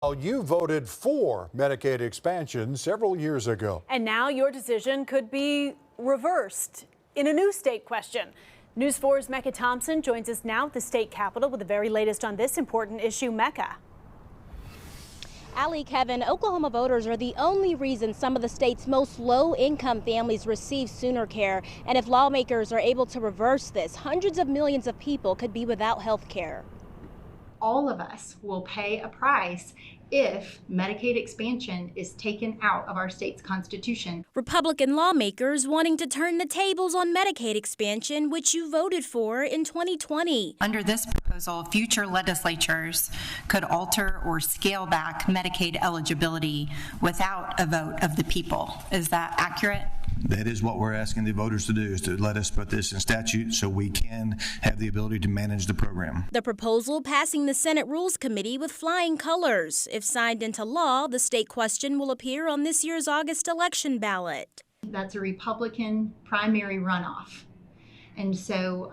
Well, you voted for Medicaid expansion several years ago. And now your decision could be reversed in a new state question. News 4's Mecca Thompson joins us now at the state capitol with the very latest on this important issue. Mecca. Allie, Kevin, Oklahoma voters are the only reason some of the state's most low-income families receive Sooner Care. And if lawmakers are able to reverse this, hundreds of millions of people could be without health care. All of us will pay a price if Medicaid expansion is taken out of our state's constitution. Republican lawmakers wanting to turn the tables on Medicaid expansion, which you voted for in 2020. Under this proposal, future legislatures could alter or scale back Medicaid eligibility without a vote of the people. Is that accurate? That is what we're asking the voters to do, is to let us put this in statute so we can have the ability to manage the program. The proposal passing the Senate Rules Committee with flying colors. If signed into law, the state question will appear on this year's August election ballot. That's a Republican primary runoff. And so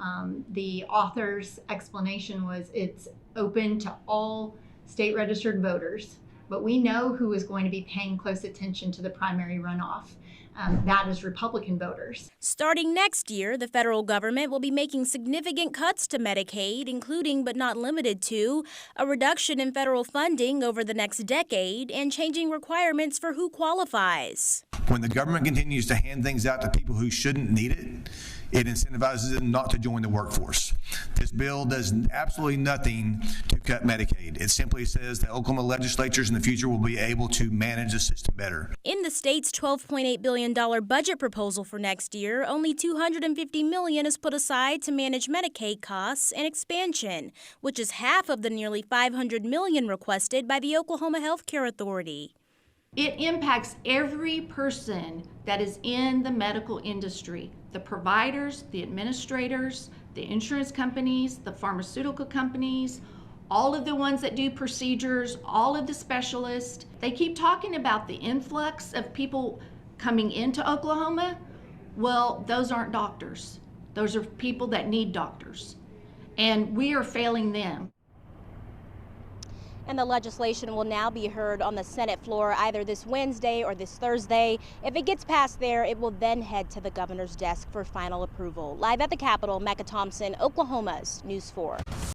the author's explanation was it's open to all state registered voters, but we know who is going to be paying close attention to the primary runoff. That is Republican voters. Starting next year, the federal government will be making significant cuts to Medicaid, including but not limited to a reduction in federal funding over the next decade and changing requirements for who qualifies. When the government continues to hand things out to people who shouldn't need it, it incentivizes them not to join the workforce. This bill does absolutely nothing to cut Medicaid. It simply says that Oklahoma legislatures in the future will be able to manage the system better. In the state's $12.8 billion budget proposal for next year, only $250 million is put aside to manage Medicaid costs and expansion, which is half of the nearly $500 million requested by the Oklahoma Health Care Authority. It impacts every person that is in the medical industry, the providers, the administrators, the insurance companies, the pharmaceutical companies, all of the ones that do procedures, all of the specialists. They keep talking about the influx of people coming into Oklahoma. Well, those aren't doctors. Those are people that need doctors, and we are failing them. And the legislation will now be heard on the Senate floor either this Wednesday or this Thursday. If it gets passed there, it will then head to the governor's desk for final approval. Live at the Capitol, Mecca Thompson, Oklahoma's News 4.